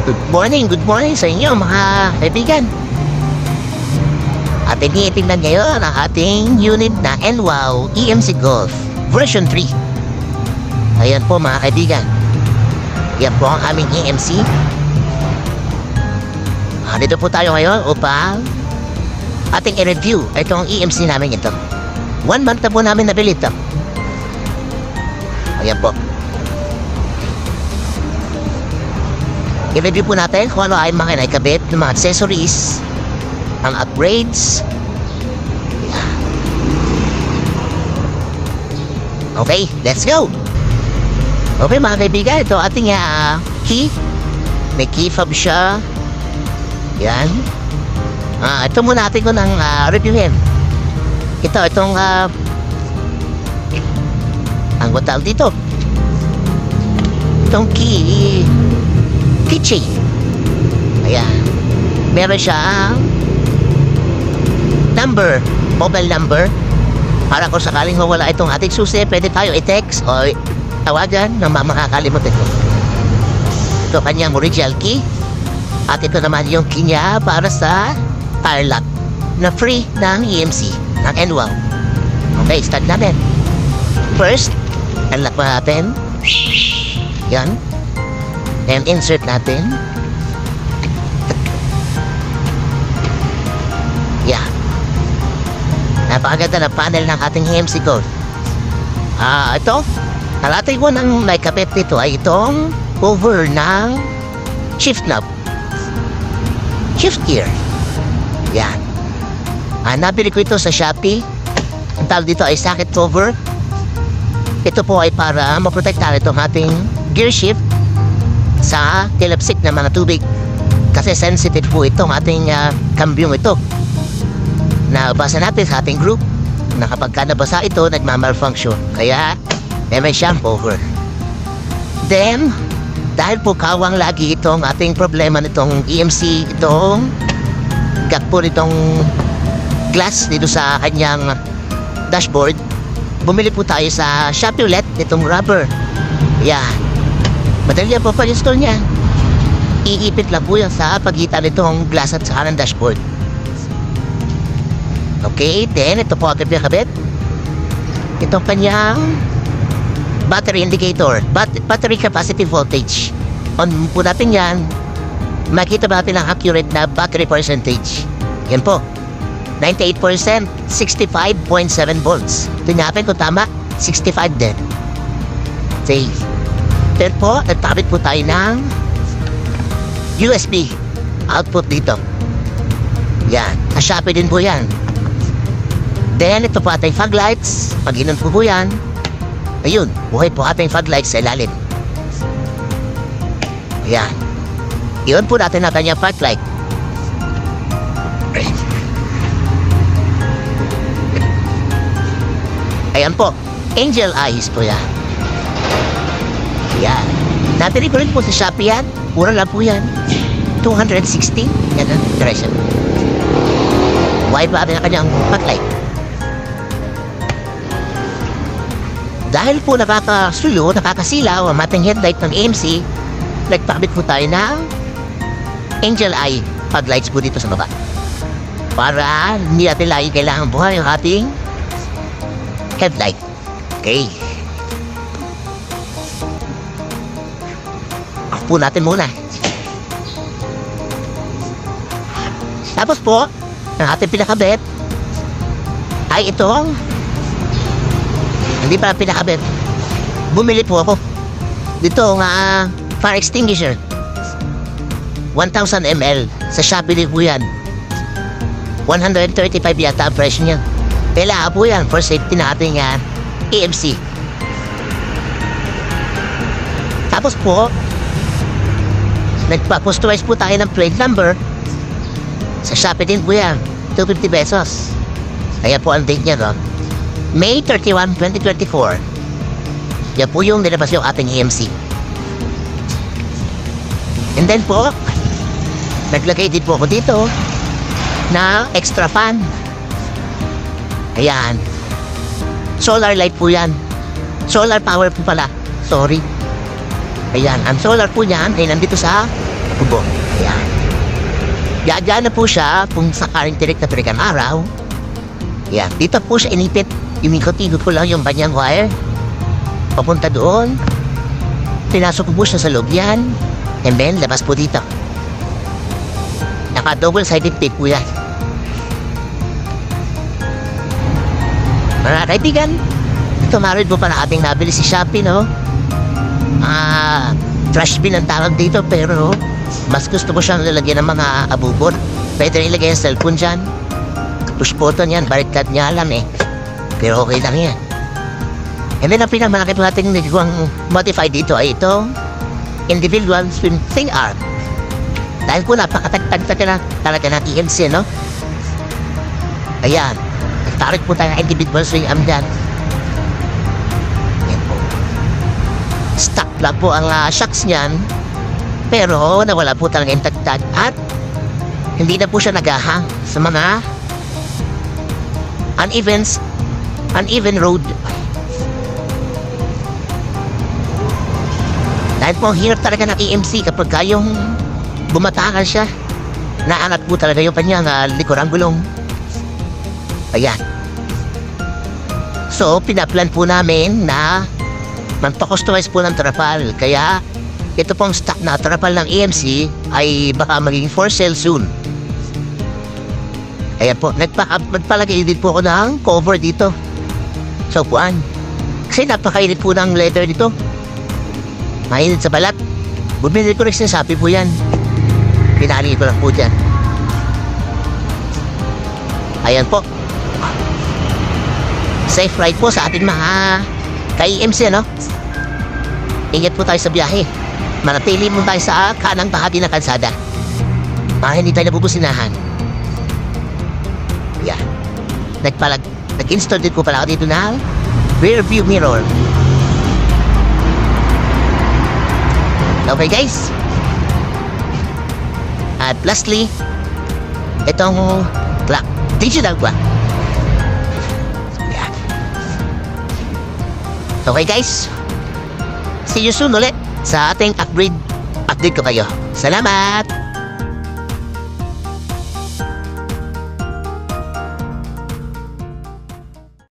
Good morning sa inyo mga kaibigan. At initingnan ngayon ang ating unit na NWOW EMC Golf version 3. Ayan po mga kaibigan. Yan po ang aming EMC. Dito po tayo ngayon upang ating i-review itong EMC namin ito. 1 month na po namin nabili ito. Ayan po. I-review po natin kung ano ay mga naikabit ng mga accessories, ang upgrades. Okay, let's go! Okay mga kaibigan, ito ating key. May key fob siya. Yan. Ito muna natin ko ng reviewin. Itong ang tawag dito. Itong keychain. Ayan. Meron siya mobile number. Para kung sakaling mawala itong ating susi, pwede tayo i-text o tawagan ng makakalimutan ko. Ito kanyang original key. At ito naman yung key niya para sa tire lock na free ng EMC, ng NWOW. Okay, start natin. First, unlock pa natin. Yan. Then insert natin. Yeah. Napakaganda na panel ng ating EMC Golf. Ito, kalatay ko ng naikapit dito ay itong cover ng shift knob. Shift gear. Yan. Nabili ko ito sa Shopee. Ang tawag dito ay socket cover. Ito po ay para maprotektahan itong ating gear shift sa tilapsik na mga tubig. Kasi sensitive po itong ating kambyong ito. Nabasa natin sa ating group na kapag ka nabasa ito, nagmamalfunction. Kaya, may shampoo cover. Then, dahil po kawang lagi itong ating problema nitong EMC, itong gap po nitong glass dito sa kanyang dashboard, bumili po tayo sa Shopee ulit nitong rubber. Yan. Madali po pa install niya. Iipit lang po yan sa pagitan nitong glass at saka ng dashboard. Okay, then ito po ating pinakabit. Itong kanyang battery indicator, battery capacity voltage. On po natin yan, makita ba natin ang accurate na battery percentage. Yan po, 98%, 65.7 volts. Tingnan natin kung tama, 65 din. Okay. Then po, nagtabit po tayo ng USB output dito. Yan, na-Shopee din po yan. Then, ito po ating fog lights. Pag inon po yan, ayun, buhay po ating fog lights sa ilalim. Ayan. Iyon po natin ang kanyang fog light. Ayan po, angel eyes po yan. Ayan. Natili ko rin po sa Shopee yan. Mura lang po yan. 260. Yan ang presyo. Buhay po ating ang kanyang fog light. Dahil po nakakasilaw ang ating headlight ng EMC, nagpakabit po tayo ng angel eye fog lights po dito sa baba. Para hindi natin lagi kailangan buhay ang ating headlight. Okay. Off po natin muna. Tapos po, ang ating pinakabit ay itong hindi pa pinakabit. Bumili po ako dito nga fire extinguisher 1000 ml sa Shopee din po yan. 135 yata ang presyo niya. Kailangan po yan for safety na ating EMC. Tapos po, nagpa-customize po tayo ng plate number sa Shopee din po yan. 250 pesos. Kaya po ang date niya ron, May 31, 2024. Yan po yung nilabas yung ating EMC. And then po, naglagay din po ako dito na extra fan. Ayan. Solar light po yan. Solar power po pala. Sorry. Ayan. Ang solar po yan ay nandito sa kubo. Ayan. Diyan na po siya kung sakaling tirik na tirik ang araw. Ayan. Dito po siya inipit. Imikot-ikot ko lang yung banyang wire. Papunta doon. Pinasok ko po siya sa loob yan. And then, labas po dito. Naka-double-sided tape po yan. Mga kaibigan, ito marid po pala ating nabili si Shopee, no? Trash bin ang tawag dito, pero mas gusto ko siyang lalagyan ng mga abubot. Pwede rin ilagay ang cellphone dyan. Push button yan, baliktad niya alam eh. Pero okay lang yan. And then ang pinakamalaki po natin nagawang modify dito ay ito, individual swing arm. Dahil po napakatagtag na talaga ng EMC, no? Ayan. Nagtarik po tayo ng individual swing arm dyan. Ayan po. Stuck lang po ang shocks niyan. Pero nawala po talaga yung tagtag. At hindi na po siya nagahang sa mga uneven road. Dahil po hirap talaga ng EMC kapag kayong bumatakan siya. Naangat po talaga yung kanyang likurang gulong. Ayan. So, pinaplan po namin na magpa-customize po ng trapal. Kaya, ito pong stock na trapal ng EMC ay baka maging for sale soon. Ayan po, nagpalagay din po ako ng cover dito. So, puan. Kasi napakainit po ng leather dito. Mainit sa balat. Bumili ko rin sa Shopee po yan. Pinali ko lang po dyan. Ayan po. Safe ride po sa ating mga ka-EMC, no? Ingat po tayo sa biyahe. Manatili mo tayo sa kanang bahagi ng kalsada. Hindi tayo nabubusinahan. Yeah. Nag-install din ko pala ako dito na rear view mirror. Okay guys. At lastly, itong clock. Digital clock. Yeah. Okay guys. See you soon ulit sa ating upgrade. Update ko kayo. Salamat!